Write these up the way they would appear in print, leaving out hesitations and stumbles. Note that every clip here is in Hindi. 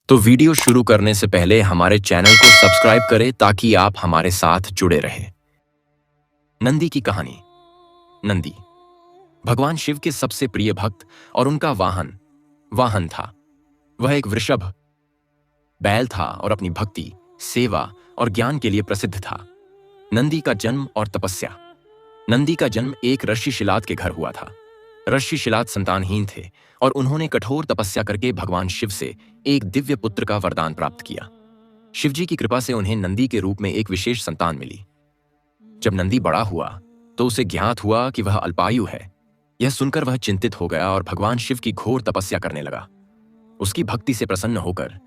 तो वीडियो शुरू करने से पहले हमारे चैनल को सब्सक्राइब करें ताकि आप हमारे साथ जुड़े रहें। नंदी की कहानी। नंदी भगवान शिव के सबसे प्रिय भक्त और उनका वाहन था। वह एक वृषभ बैल था और अपनी भक्ति, सेवा और ज्ञान के लिए प्रसिद्ध था। नंदी का जन्म और तपस्या। नंदी का जन्म एक ऋषिशिलाद के घर हुआ था। ऋषिशिलाद संतानहीन थे और उन्होंने कठोर तपस्या करके भगवान शिव से एक दिव्य पुत्र का वरदान प्राप्त किया। शिवजी की कृपा से उन्हें नंदी के रूप में एक विशेष संतान मिली। जब नंदी बड़ा हुआ तो उसे ज्ञात हुआ कि वह अल्पायु है। यह सुनकर वह चिंतित हो गया और भगवान शिव की घोर तपस्या करने लगा। उसकी भक्ति से प्रसन्न होकर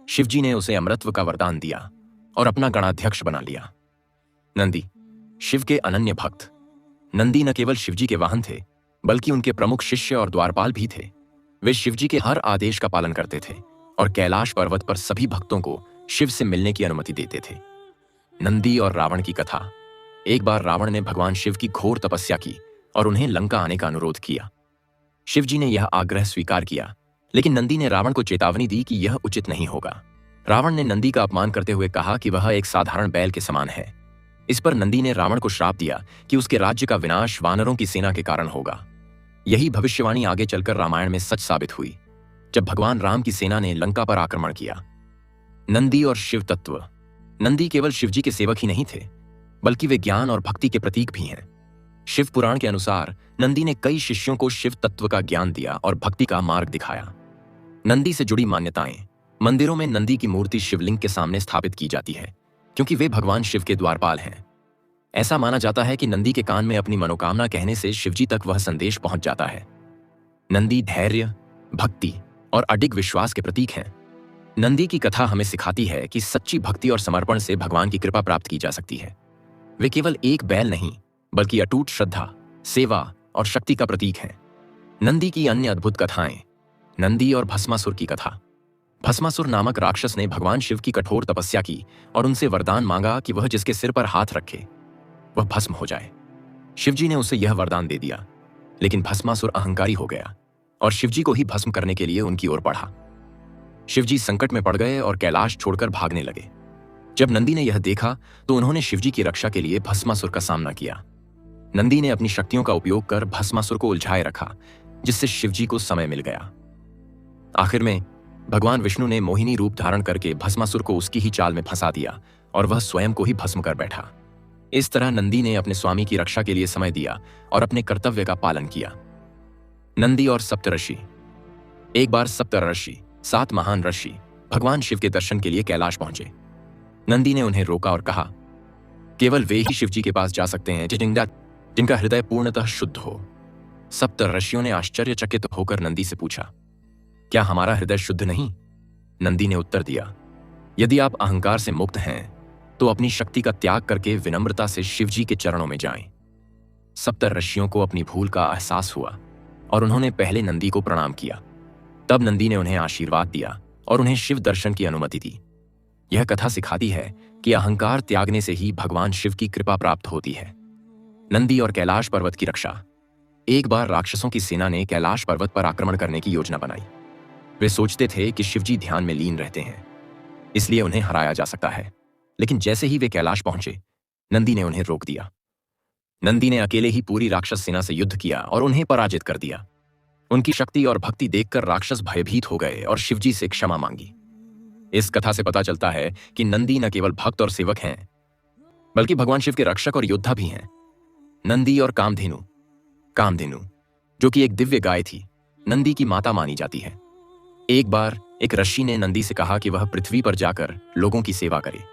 शिवजी ने उसे अमरत्व का वरदान दिया और अपना गणाध्यक्ष बना लिया। नंदी शिव के अनन्य भक्त। नंदी न केवल शिवजी के वाहन थे बल्कि उनके प्रमुख शिष्य और द्वारपाल भी थे। वे शिवजी के हर आदेश का पालन करते थे और कैलाश पर्वत पर सभी भक्तों को शिव से मिलने की अनुमति देते थे। नंदी और रावण की कथा। एक बार रावण ने भगवान शिव की घोर तपस्या की और उन्हें लंका आने का अनुरोध किया। शिवजी ने यह आग्रह स्वीकार किया, लेकिन नंदी ने रावण को चेतावनी दी कि यह उचित नहीं होगा। रावण ने नंदी का अपमान करते हुए कहा कि वह एक साधारण बैल के समान है। इस पर नंदी ने रावण को श्राप दिया कि उसके राज्य का विनाश वानरों की सेना के कारण होगा। यही भविष्यवाणी आगे चलकर रामायण में सच साबित हुई, जब भगवान राम की सेना ने लंका पर आक्रमण किया। नंदी और शिव तत्व। नंदी केवल शिवजी के सेवक ही नहीं थे बल्कि वे ज्ञान और भक्ति के प्रतीक भी हैं। शिव पुराण के अनुसार नंदी ने कई शिष्यों को शिव तत्व का ज्ञान दिया और भक्ति का मार्ग दिखाया। नंदी से जुड़ी मान्यताएं। मंदिरों में नंदी की मूर्ति शिवलिंग के सामने स्थापित की जाती है क्योंकि वे भगवान शिव के द्वारपाल हैं। ऐसा माना जाता है कि नंदी के कान में अपनी मनोकामना कहने से शिवजी तक वह संदेश पहुंच जाता है। नंदी धैर्य, भक्ति और अडिग विश्वास के प्रतीक हैं। नंदी की कथा हमें सिखाती है कि सच्ची भक्ति और समर्पण से भगवान की कृपा प्राप्त की जा सकती है। वे केवल एक बैल नहीं बल्कि अटूट श्रद्धा, सेवा और शक्ति का प्रतीक हैं। नंदी की अन्य अद्भुत कथाएं। नंदी और भस्मासुर की कथा। भस्मासुर नामक राक्षस ने भगवान शिव की कठोर तपस्या की और उनसे वरदान मांगा कि वह जिसके सिर पर हाथ रखे वह भस्म हो जाए। शिवजी ने उसे यह वरदान दे दिया, लेकिन भस्मासुर अहंकारी हो गया और शिवजी को ही भस्म करने के लिए उनकी ओर बढ़ा। शिवजी संकट में पड़ गए और कैलाश छोड़कर भागने लगे। जब नंदी ने यह देखा तो उन्होंने शिवजी की रक्षा के लिए भस्मासुर का सामना किया। नंदी ने अपनी शक्तियों का उपयोग कर भस्मासुर को उलझाए रखा, जिससे शिवजी को समय मिल गया। आखिर में भगवान विष्णु ने मोहिनी रूप धारण करके भस्मासुर को उसकी ही चाल में फंसा दिया और वह स्वयं को ही भस्म कर बैठा। इस तरह नंदी ने अपने स्वामी की रक्षा के लिए समय दिया और अपने कर्तव्य का पालन किया। नंदी और सप्तऋषि। एक बार सप्तऋषि, 7 महान ऋषि, भगवान शिव के दर्शन के लिए कैलाश पहुंचे। नंदी ने उन्हें रोका और कहा, केवल वे ही शिवजी के पास जा सकते हैं जिनका हृदय पूर्णतः शुद्ध हो। सप्तऋषियों ने आश्चर्यचकित होकर नंदी से पूछा, क्या हमारा हृदय शुद्ध नहीं? नंदी ने उत्तर दिया, यदि आप अहंकार से मुक्त हैं तो अपनी शक्ति का त्याग करके विनम्रता से शिवजी के चरणों में जाएं। सप्तऋषियों को अपनी भूल का एहसास हुआ और उन्होंने पहले नंदी को प्रणाम किया। तब नंदी ने उन्हें आशीर्वाद दिया और उन्हें शिव दर्शन की अनुमति दी। यह कथा सिखाती है कि अहंकार त्यागने से ही भगवान शिव की कृपा प्राप्त होती है। नंदी और कैलाश पर्वत की रक्षा। एक बार राक्षसों की सेना ने कैलाश पर्वत पर आक्रमण करने की योजना बनाई। वे सोचते थे कि शिवजी ध्यान में लीन रहते हैं, इसलिए उन्हें हराया जा सकता है। लेकिन जैसे ही वे कैलाश पहुंचे, नंदी ने उन्हें रोक दिया। नंदी ने अकेले ही पूरी राक्षस सेना से युद्ध किया और उन्हें पराजित कर दिया। उनकी शक्ति और भक्ति देखकर राक्षस भयभीत हो गए और शिवजी से क्षमा मांगी। इस कथा से पता चलता है कि नंदी न केवल भक्त और सेवक हैं बल्कि भगवान शिव के रक्षक और योद्धा भी हैं। नंदी और कामधेनु, जो कि एक दिव्य गाय थी, नंदी की माता मानी जाती है। एक बार एक ऋषि ने नंदी से कहा कि वह पृथ्वी पर जाकर लोगों की सेवा करे।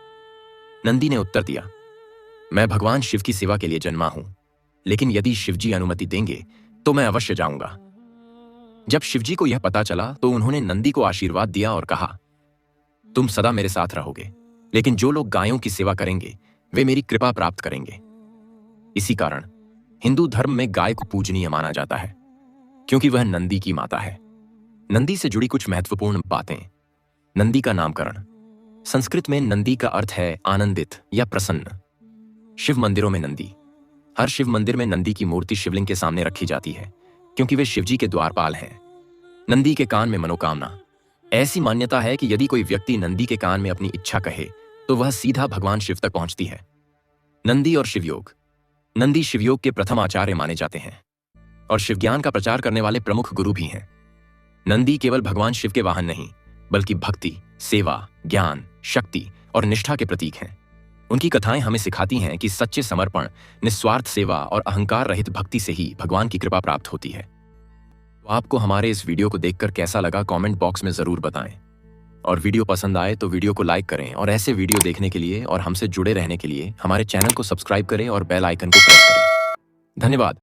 नंदी ने उत्तर दिया, मैं भगवान शिव की सेवा के लिए जन्मा हूं, लेकिन यदि शिवजी अनुमति देंगे तो मैं अवश्य जाऊंगा। जब शिवजी को यह पता चला तो उन्होंने नंदी को आशीर्वाद दिया और कहा, तुम सदा मेरे साथ रहोगे, लेकिन जो लोग गायों की सेवा करेंगे वे मेरी कृपा प्राप्त करेंगे। इसी कारण हिंदू धर्म में गाय को पूजनीय माना जाता है क्योंकि वह नंदी की माता है। नंदी से जुड़ी कुछ महत्वपूर्ण बातें। नंदी का नामकरण। संस्कृत में नंदी का अर्थ है आनंदित या प्रसन्न। शिव मंदिरों में नंदी। हर शिव मंदिर में नंदी की मूर्ति शिवलिंग के सामने रखी जाती है क्योंकि वे शिवजी के द्वारपाल हैं। नंदी के कान में मनोकामना। ऐसी मान्यता है कि यदि कोई व्यक्ति नंदी के कान में अपनी इच्छा कहे तो वह सीधा भगवान शिव तक पहुंचती है। नंदी और शिवयोग। नंदी शिवयोग के प्रथम आचार्य माने जाते हैं और शिवज्ञान का प्रचार करने वाले प्रमुख गुरु भी हैं। नंदी केवल भगवान शिव के वाहन नहीं, बल्कि भक्ति, सेवा, ज्ञान, शक्ति और निष्ठा के प्रतीक हैं। उनकी कथाएं हमें सिखाती हैं कि सच्चे समर्पण, निस्वार्थ सेवा और अहंकार रहित भक्ति से ही भगवान की कृपा प्राप्त होती है। तो आपको हमारे इस वीडियो को देखकर कैसा लगा कमेंट बॉक्स में जरूर बताएं। और वीडियो पसंद आए तो वीडियो को लाइक करें और ऐसे वीडियो देखने के लिए और हमसे जुड़े रहने के लिए हमारे चैनल को सब्सक्राइब करें और बेल आइकन को प्रेस करें। धन्यवाद।